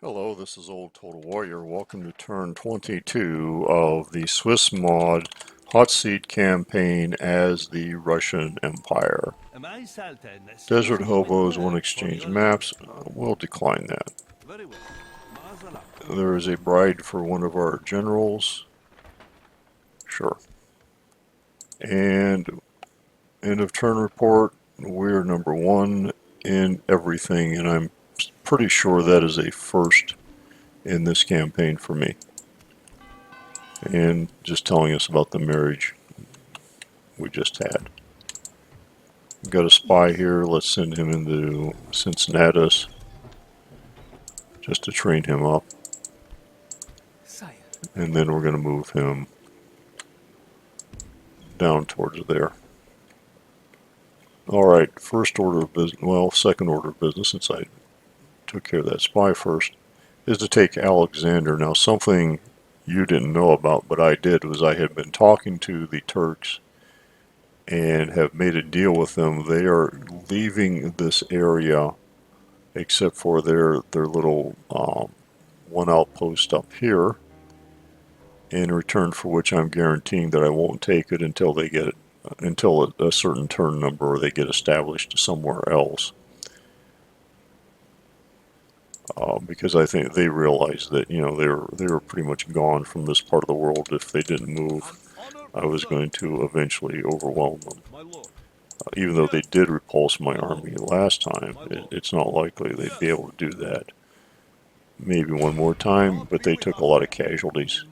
Hello, this is OldTotalWarrior. Welcome to turn 22 of the Swissmod Hotseat campaign as the Russian Empire. Desert Hobos won't exchange maps. We'll decline that. There is a bride for one of our generals. Sure. And end of turn report. We're number one in everything, and I'm pretty sure that is a first in this campaign for me. And just telling us about the marriage we just had. We've got a spy here. Let's send him into Cincinnati just to train him up. And then we're going to move him down towards there. Alright, first order of business, well, second order of business, since I took care of that spy first, is to take Alexander. Now, something you didn't know about, but I did, was I had been talking to the Turks and have made a deal with them. They are leaving this area except for their little one outpost up here, in return for which I'm guaranteeing that I won't take it until they get it, until a certain turn number or they get established somewhere else. Because I think they realized that, you know, they were pretty much gone from this part of the world. If they didn't move, I was going to eventually overwhelm them. Even though they did repulse my army last time, it's not likely they'd be able to do that. Maybe one more time, but they took a lot of casualties,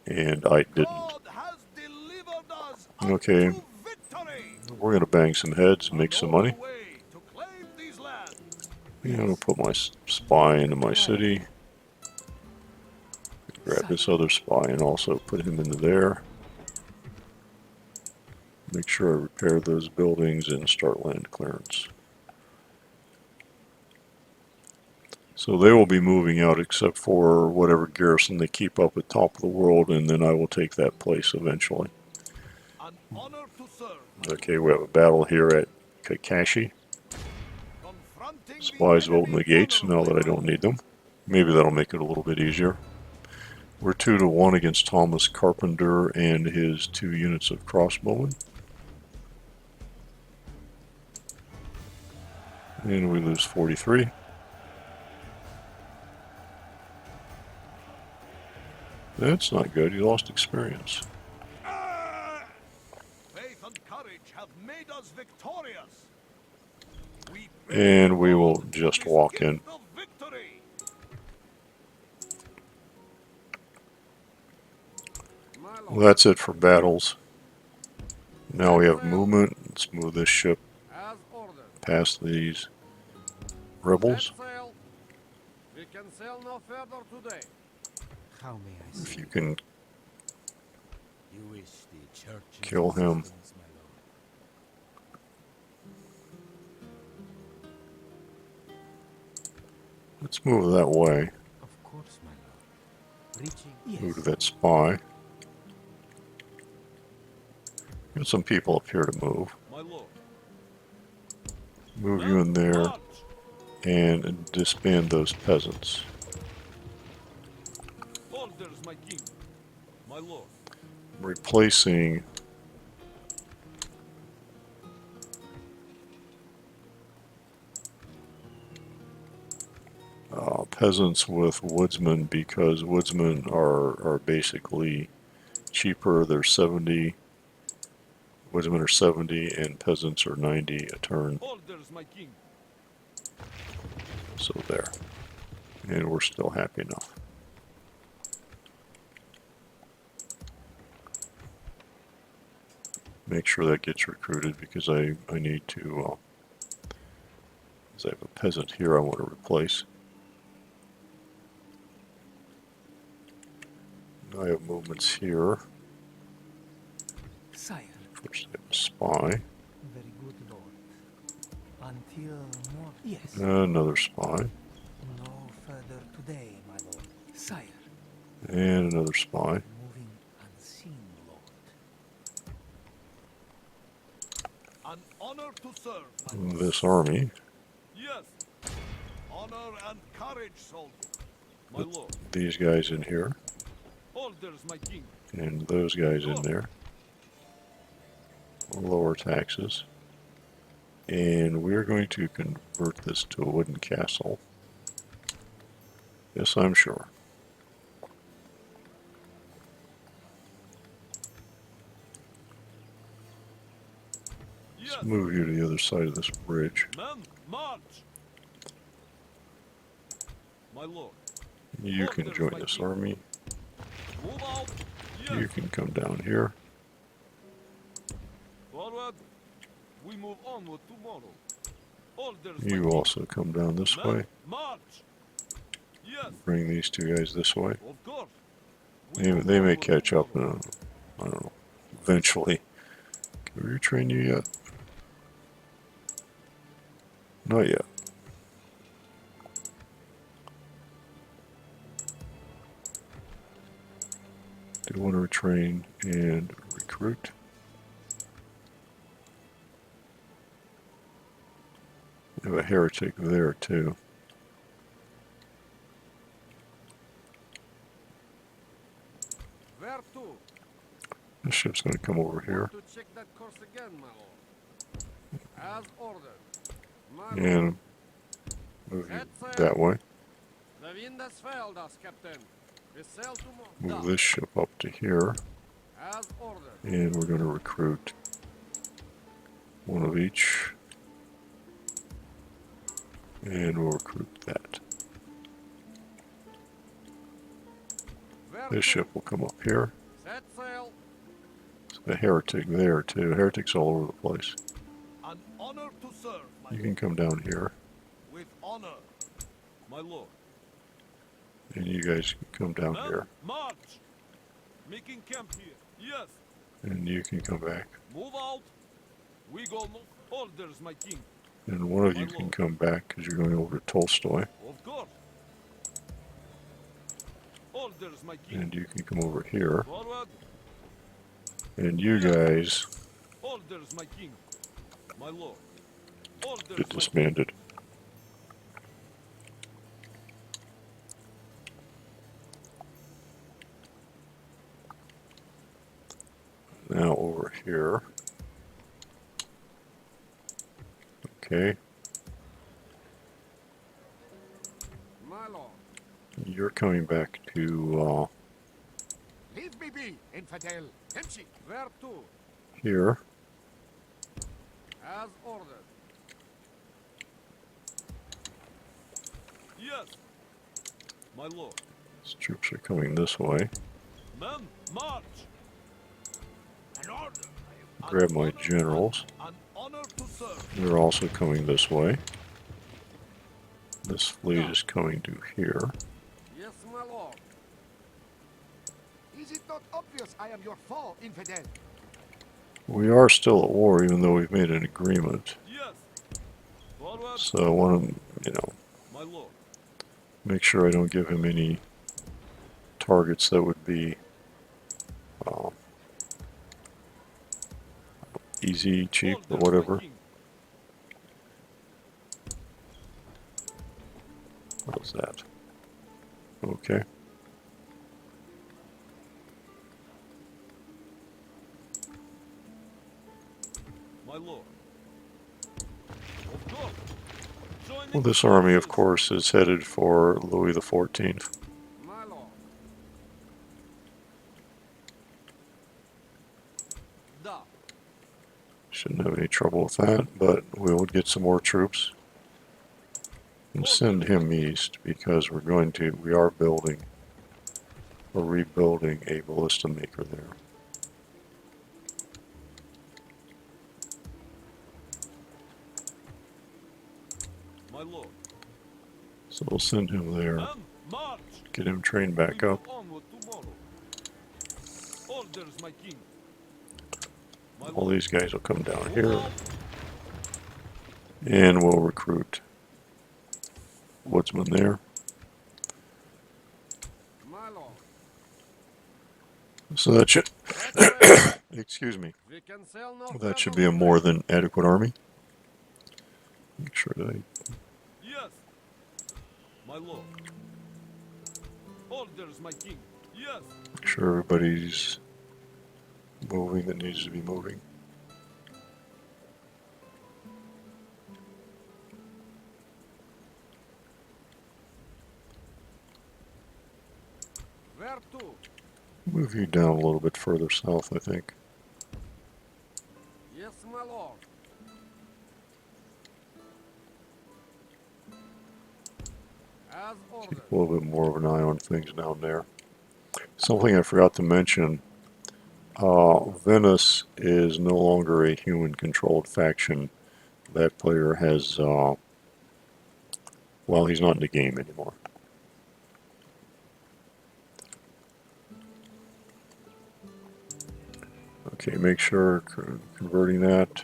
and I didn't. Okay, we're going to bang some heads and make some money. I'm going to put my spy into my city. Grab this other spy and also put him into there. Make sure I repair those buildings and start land clearance. So they will be moving out except for whatever garrison they keep up at top of the world, and then I will take that place eventually. Okay, we have a battle here at Kakashi. Spies vote in the gates now that I don't need them. Maybe that'll make it a little bit easier. We're 2-1 against Thomas Carpenter and his 2 units of crossbowmen. And we lose 43. That's not good. He lost experience. Faith and courage have made us victorious. And we will just walk in. Well, that's it for battles. Now we have movement. Let's move this ship past these rebels. If you can kill him. Let's move that way. Move to that spy. Got some people up here to move. Move you in there and disband those peasants. Replacing peasants with woodsmen, because woodsmen are basically cheaper. They're 70. Woodsmen are 70 and peasants are 90 a turn. So there. And we're still happy enough. Make sure that gets recruited, because I need to, because I have a peasant here I want to replace. I have movements here. First I have a spy. Very good, Lord. Until more. Yes. Another spy. No further today, my lord. Sire. And another spy. Moving unseen, Lord. An honor to serve. This army. Yes. honor and courage, soldier. My lord. These guys in here, Orders, my king. and those guys in there. Lower taxes. And we're going to convert this to a wooden castle. Yes, I'm sure. Yes, Let's move you to the other side of this bridge. men, march. My lord. You can join this army. Move out. You Yes. can come down here. Forward. We move onward tomorrow. Orders, my You king. also come down this Men, way. march. Yes, Bring these two guys this way. of course. They may onward catch up tomorrow. I don't know, eventually. Can we retrain you yet? Not yet. Do want to retrain and recruit. We have a heretic there too. Where to? This ship's going to come over here To check that course again, my lord. As ordered. My lord. and move you that way. The wind has failed us, Captain. We sail tomorrow. Move this ship up to here, As ordered. and we're going to recruit one of each, and we'll recruit that. Where This to? ship will come up here. Set sail. The heretic there too. Heretics all over the place. An honor to serve, my You lord. can come down here, With honor, my lord. and you guys can come down Men, here, march. Making camp here. Yes. and you can come back, Move out. We go no orders, my king. and one of you My can lord. come back because you're going over to Tolstoy, Of course. Orders, my king. and you can come over here, Forward. and you guys Orders, my king. My lord. Orders, get my king. disbanded. Now over here. Okay, My lord. you're coming back to Leave me be, infidel. Empty. Where to? here. As ordered. Yes. My lord. These troops are coming this way. Men, march. An order. An Grab my honor- generals. An honor to serve. They're also coming this way. This fleet is coming to here. Yes, my lord. Is it not obvious I am your foe, infidel? We are still at war, even though we've made an agreement. Yes. Forward, So I want to, my lord. make sure I don't give him any targets that would be easy, cheap, or Orders, my whatever. king. What was that? Okay. My lord. Of course. Join Well, the this army, of forces. course, is headed for Louis XIV. My lord. Da. Shouldn't have any trouble with that, but we will get some more troops and send him east because we are building or rebuilding a ballista maker there. My lord. So we'll send him there, Men, march. get him trained back We up. move onward tomorrow. Orders, my king. My All lord. these guys will come down Move here out. and we'll recruit woodsmen there. My lord. So that should, Set sail. excuse me, We can sail no that should further be a today. more than adequate army. Make sure that Yes. my lord. Orders, my king. Yes. Make sure everybody's moving that needs to be moving. Where to? Move you down a little bit further south, I think. Yes, my lord. As ordered. Keep a little bit more of an eye on things down there. Something I forgot to mention, Venice is no longer a human-controlled faction. That player has, well, he's not in the game anymore. Okay, make sure converting that,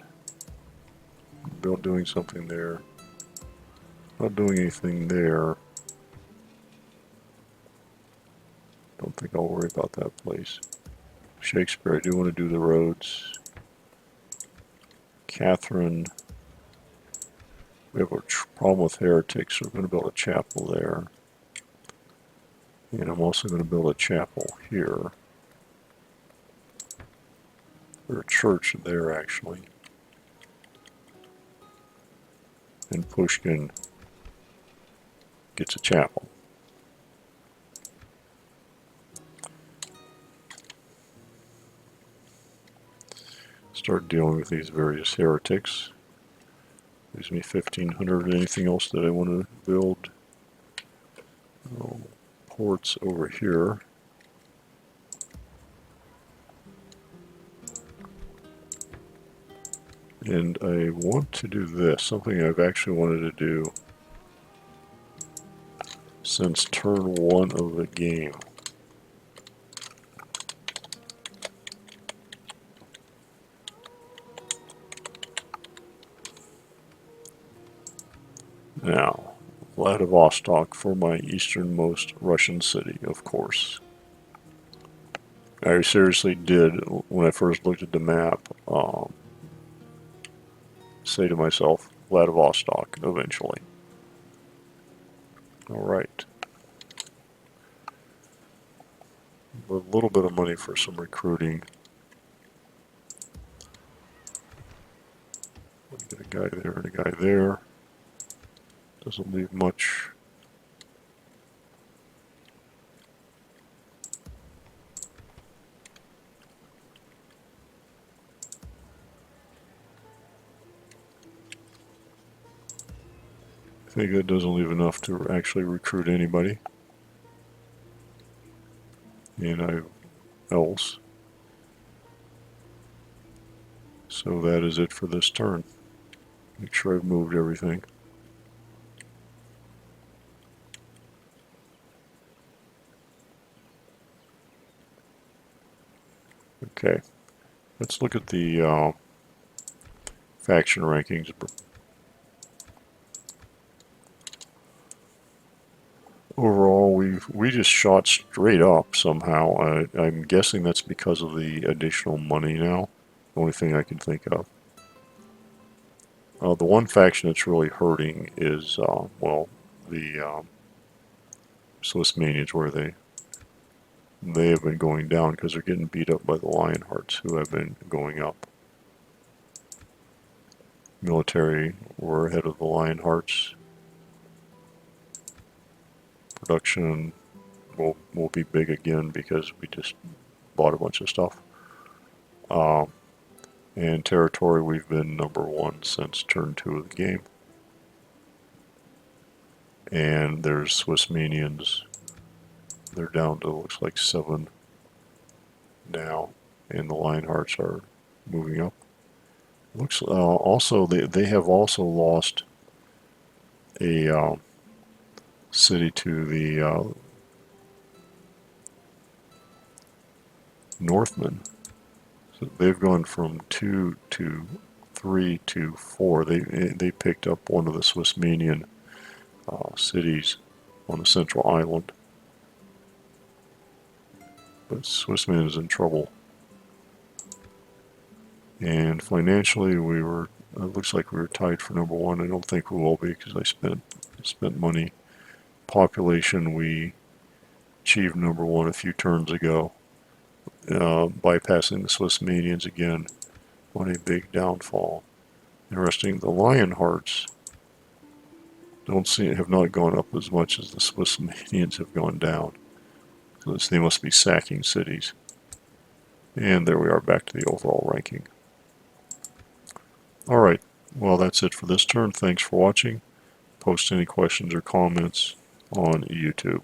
doing something there, not doing anything there. Don't think I'll worry about that place. Shakespeare, I do want to do the roads. Catherine, we have a problem with heretics, so we're going to build a chapel there. And I'm also going to build a chapel here. Or a church there, actually. And Pushkin gets a chapel. Start dealing with these various heretics. Gives me 1,500. Anything else that I want to build? Oh, ports over here. And I want to do this, something I've actually wanted to do since turn 1 of the game. Now, Vladivostok for my easternmost Russian city, of course. I seriously did, when I first looked at the map, say to myself, Vladivostok, eventually. Alright. A little bit of money for some recruiting. Get a guy there and a guy there. Doesn't leave much. I think that doesn't leave enough to actually recruit anybody. And else. So that is it for this turn. Make sure I've moved everything. Okay, let's look at the faction rankings. Overall, we just shot straight up somehow. I'm guessing that's because of the additional money now. The only thing I can think of. The one faction that's really hurting is, well, the Swissmanians, where they have been going down because they're getting beat up by the Lionhearts, who have been going up. Military, we're ahead of the Lionhearts. Production will be big again because we just bought a bunch of stuff. And territory, we've been #1 since turn 2 of the game. And there's Swissmanians. They're down to, looks like 7 now. And the Lionhearts are moving up. Looks also, they have also lost a city to the Northmen. So they've gone from 2 to 3 to 4. They picked up one of the Swissmanian cities on the central island. But Swissman is in trouble. And financially, it looks like we were tied for #1. I don't think we will be because I spent money population we achieved number 1 a few turns ago, bypassing the Swissmanians again on a big downfall. Interesting, the Lionhearts have not gone up as much as the Swissmanians have gone down. So they must be sacking cities. And there we are, back to the overall ranking. Alright, well that's it for this turn. Thanks for watching. Post any questions or comments on YouTube.